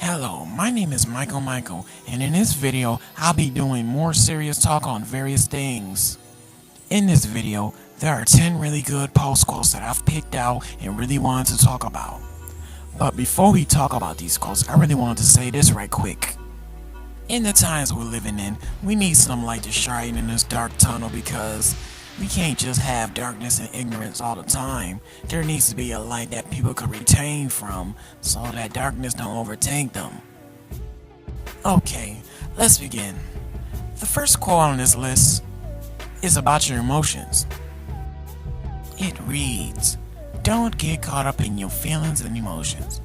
Hello, my name is Michael, and in this video, I'll be doing more serious talk on various things. In this video, there are 10 really good post quotes that I've picked out and really wanted to talk about. But before we talk about these quotes, I really wanted to say this right quick. In the times we're living in, we need some light to shine in this dark tunnel because we can't just have darkness and ignorance all the time. There needs to be a light that people can retain from so that darkness don't overtake them. Okay, let's begin. The first quote on this list is about your emotions. It reads, "Don't get caught up in your feelings and emotions.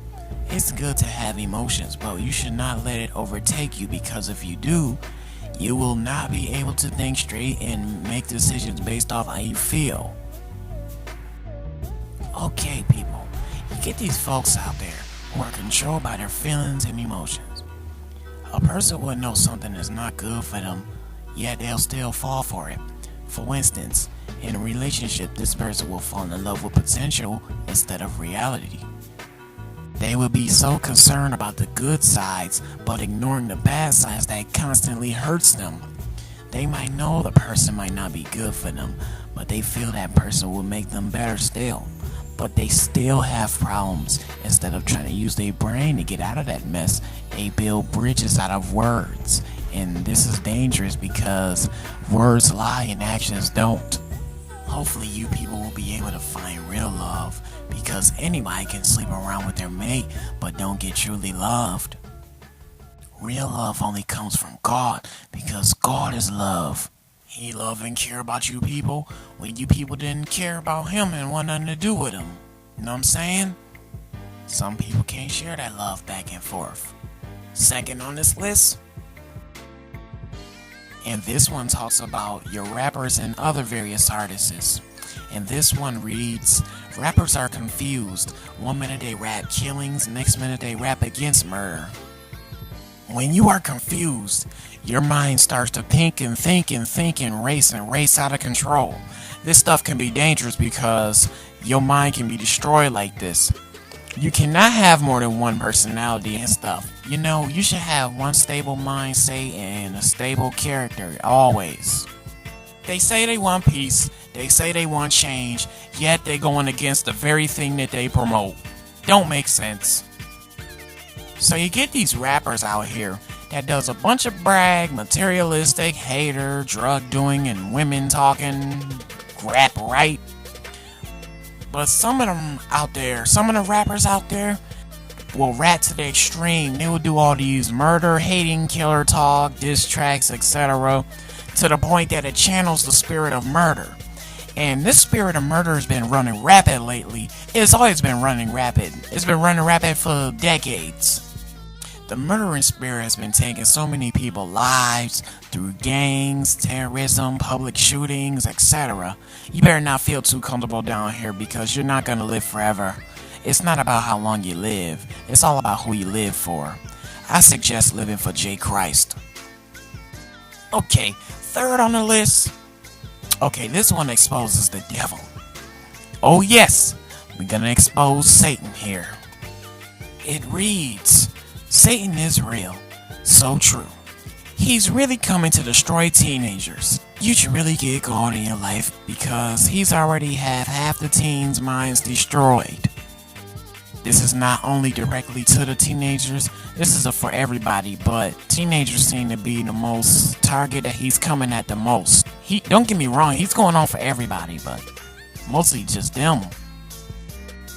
It's good to have emotions, but you should not let it overtake you because if you do, you will not be able to think straight and make decisions based off how you feel." Okay, people, you get these folks out there who are controlled by their feelings and emotions. A person will know something is not good for them, yet they'll still fall for it. For instance, in a relationship, this person will fall in love with potential instead of reality. They will be so concerned about the good sides, but ignoring the bad sides that constantly hurts them. They might know the person might not be good for them, but they feel that person will make them better still. But they still have problems. Instead of trying to use their brain to get out of that mess, they build bridges out of words. And this is dangerous because words lie and actions don't. Hopefully you people will be able to find real love, because anybody can sleep around with their mate but don't get truly loved. Real love only comes from God, because God is love. He love and care about you people when you people didn't care about him and want nothing to do with him. You know what I'm saying? Some people can't share that love back and forth. Second on this list, and this one talks about your rappers and other various artists. And this one reads, "Rappers are confused. One minute they rap killings, next minute they rap against murder." When you are confused, your mind starts to think and race out of control. This stuff can be dangerous because your mind can be destroyed like this. You cannot have more than one personality and stuff. You know, you should have one stable mindset and a stable character, always. They say they want peace, they say they want change, yet they're going against the very thing that they promote. Don't make sense. So you get these rappers out here that does a bunch of brag, materialistic, hater, drug doing, and women talking, rap right. But some of them out there, some of the rappers out there will rap to the extreme. They will do all these murder, hating, killer talk, diss tracks, etc. to the point that it channels the spirit of murder. And this spirit of murder has been running rapid lately. It's always been running rapid. It's been running rapid for decades. The murdering spirit has been taking so many people's lives through gangs, terrorism, public shootings, etc. You better not feel too comfortable down here because you're not going to live forever. It's not about how long you live. It's all about who you live for. I suggest living for J. Christ. Okay, third on the list. Okay, this one exposes the devil. Oh yes, we're going to expose Satan here. It reads, "Satan is real. So true. He's really coming to destroy teenagers. You should really get God in your life because he's already had half the teens' minds destroyed." This is not only directly to the teenagers, this is for everybody, but teenagers seem to be the most target that he's coming at the most. Don't get me wrong, he's going on for everybody, but mostly just them.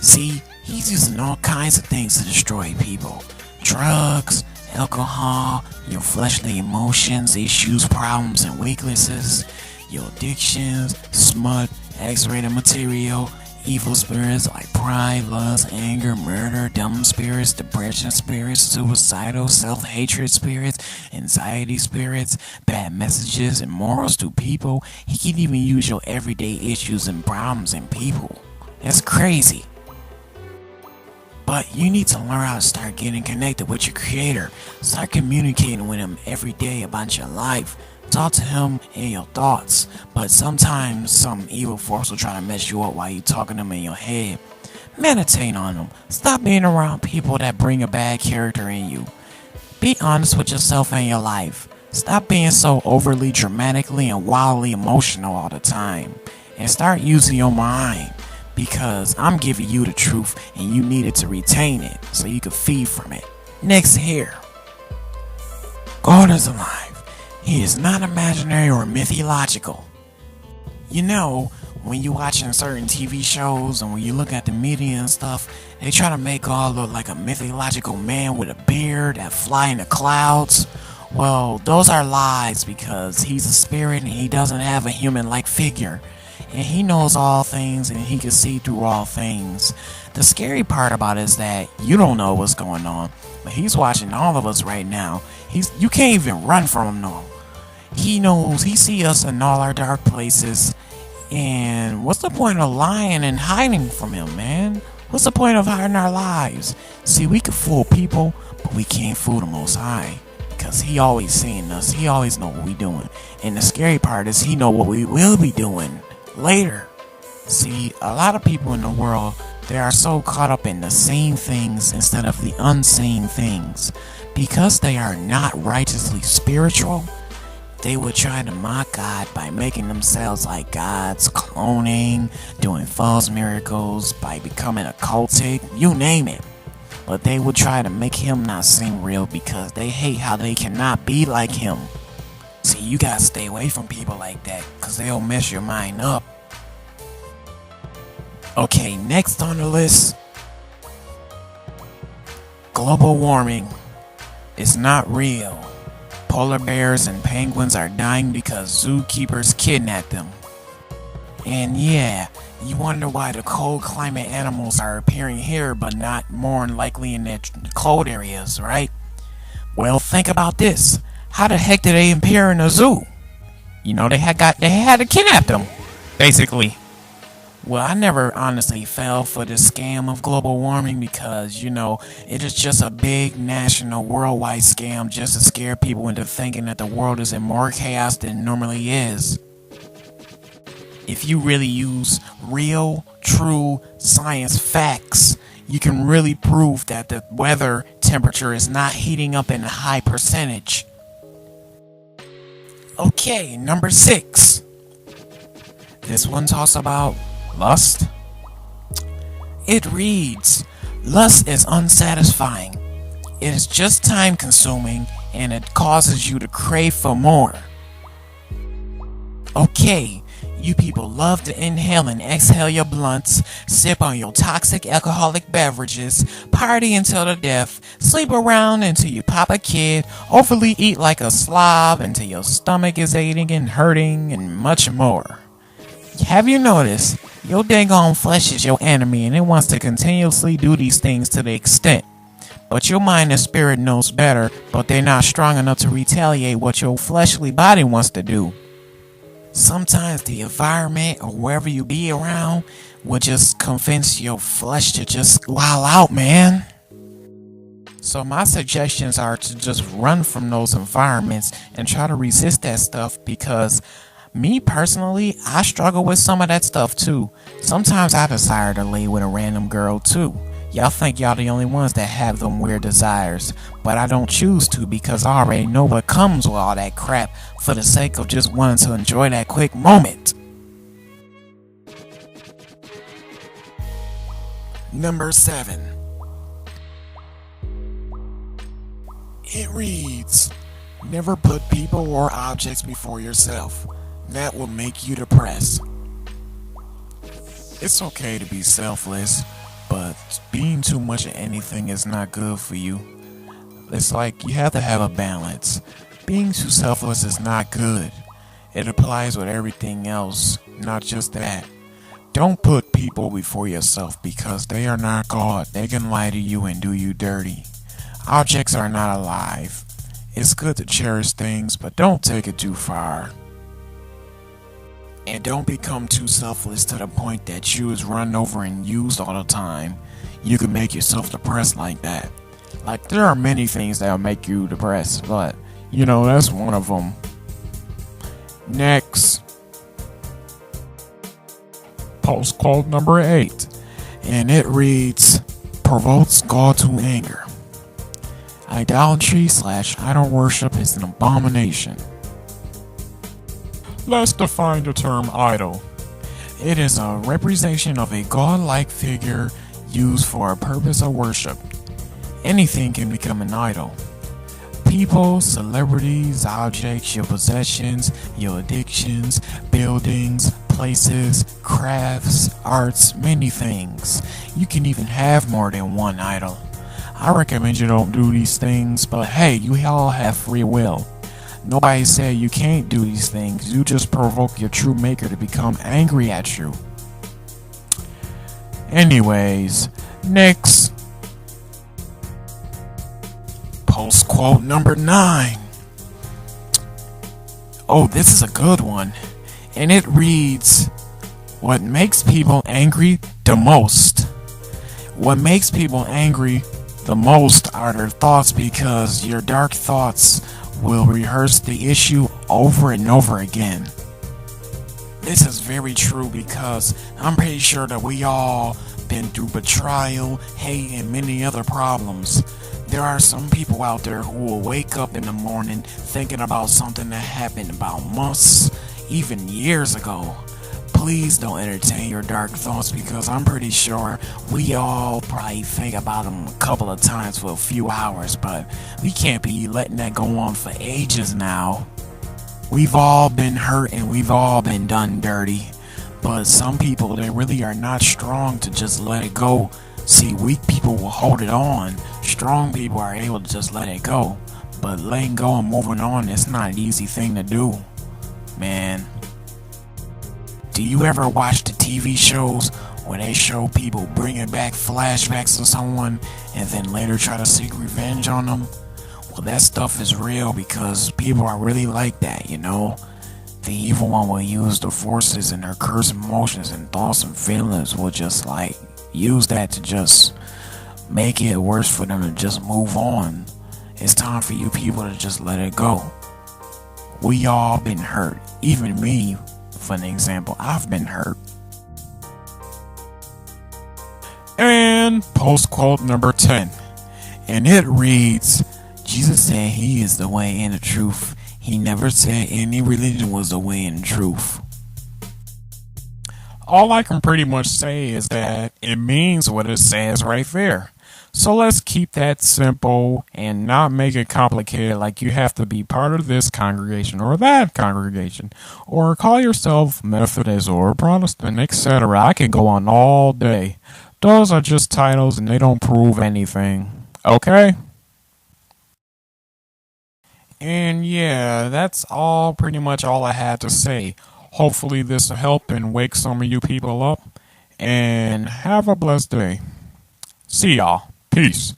See, he's using all kinds of things to destroy people. Drugs, alcohol, your fleshly emotions, issues, problems, and weaknesses, your addictions, smut, X-rated material, evil spirits like pride, lust, anger, murder, dumb spirits, depression spirits, suicidal, self-hatred spirits, anxiety spirits, bad messages and morals to people. He can even use your everyday issues and problems in people. That's crazy. But you need to learn how to start getting connected with your creator. Start communicating with him every day about your life. Talk to him in your thoughts. But sometimes some evil force will try to mess you up while you're talking to him in your head. Meditate on them. Stop being around people that bring a bad character in you. Be honest with yourself and your life. Stop being so overly dramatically and wildly emotional all the time. And start using your mind. Because I'm giving you the truth and you needed to retain it so you can feed from it. Next here. God is alive. He is not imaginary or mythological. You know, when you're watching certain TV shows and when you look at the media and stuff, they try to make God look like a mythological man with a beard that fly in the clouds. Well, those are lies because he's a spirit and he doesn't have a human-like figure. And he knows all things and he can see through all things. The scary part about it is that you don't know what's going on, but he's watching all of us right now. You can't even run from him, no. He knows, he sees us in all our dark places. And what's the point of lying and hiding from him, man? What's the point of hiding our lives? See, we can fool people, but we can't fool the Most High. Because he always seeing us. He always know what we doing. And the scary part is he know what we will be doing later. See, a lot of people in the world, they are so caught up in the seen things instead of the unseen things. Because they are not righteously spiritual, they would try to mock God by making themselves like gods, cloning, doing false miracles, by becoming a cultic, you name it. But they would try to make him not seem real because they hate how they cannot be like him. See, you gotta stay away from people like that because they'll mess your mind up. Okay, next on the list, global warming is not real. Polar bears and penguins are dying because zookeepers kidnap them. And yeah, you wonder why the cold climate animals are appearing here but not more likely in the cold areas, right? Well, think about this. How the heck did they appear in a zoo? You know, they had to kidnap them, basically. Well, I never honestly fell for the scam of global warming because, you know, it is just a big national worldwide scam just to scare people into thinking that the world is in more chaos than it normally is. If you really use real, true science facts, you can really prove that the weather temperature is not heating up in a high percentage. Okay, number 6. This one talks about lust. It reads, lust is unsatisfying. It is just time consuming and it causes you to crave for more. Okay, you people love to inhale and exhale your blunts, sip on your toxic alcoholic beverages, party until the death, sleep around until you pop a kid, overly eat like a slob until your stomach is aching and hurting, and much more. Have you noticed? Your dang flesh is your enemy and it wants to continuously do these things to the extent. But your mind and spirit knows better, but they're not strong enough to retaliate what your fleshly body wants to do. Sometimes the environment or wherever you be around will just convince your flesh to just wild out, man. So my suggestions are to just run from those environments and try to resist that stuff because me personally, I struggle with some of that stuff too. Sometimes I desire to lay with a random girl too. Y'all think y'all the only ones that have them weird desires, but I don't choose to because I already know what comes with all that crap for the sake of just wanting to enjoy that quick moment. Number 7. It reads, never put people or objects before yourself. That will make you depressed. It's okay to be selfless, but being too much of anything is not good for you. It's like you have to have a balance. Being too selfless is not good. It applies with everything else, not just that. Don't put people before yourself because they are not God. They can lie to you and do you dirty. Objects are not alive. It's good to cherish things, but don't take it too far. And don't become too selfless to the point that you is run over and used all the time. You can make yourself depressed like that. Like, there are many things that will make you depressed, but, you know, that's one of them. Next. Post called number 8. and it reads, provokes God to anger. Idolatry/idol worship is an abomination. Let's define the term idol. It is a representation of a godlike figure used for a purpose of worship. Anything can become an idol. People, celebrities, objects, your possessions, your addictions, buildings, places, crafts, arts, many things. You can even have more than one idol. I recommend you don't do these things, but hey, you all have free will. Nobody said you can't do these things. You just provoke your true maker to become angry at you. Anyways, next. Post quote number 9. Oh, this is a good one. And it reads, what makes people angry the most? What makes people angry the most are their thoughts, because your dark thoughts will rehearse the issue over and over again. This is very true, because I'm pretty sure that we all been through betrayal, hate, and many other problems. There are some people out there who will wake up in the morning thinking about something that happened about months, even years ago. Please don't entertain your dark thoughts, because I'm pretty sure we all probably think about them a couple of times for a few hours, but we can't be letting that go on for ages now. We've all been hurt and we've all been done dirty, but some people, they really are not strong to just let it go. See, weak people will hold it on. Strong people are able to just let it go, but letting go and moving on, it's not an easy thing to do, man. Do you ever watch the TV shows where they show people bringing back flashbacks to someone and then later try to seek revenge on them? Well, that stuff is real, because people are really like that, you know? The evil one will use the forces and their cursed emotions and thoughts and feelings will just use that to just make it worse for them to just move on. It's time for you people to just let it go. We all been hurt. Even me, for an example, I've been hurt. And post quote number 10. And it reads, Jesus said he is the way and the truth. He never said any religion was the way and the truth. All I can pretty much say is that it means what it says right there. So let's keep that simple and not make it complicated, like you have to be part of this congregation or that congregation, or call yourself Methodist or Protestant, etc. I can go on all day. Those are just titles and they don't prove anything. Okay? And yeah, that's all pretty much all I had to say. Hopefully this will help and wake some of you people up. And have a blessed day. See y'all. Peace.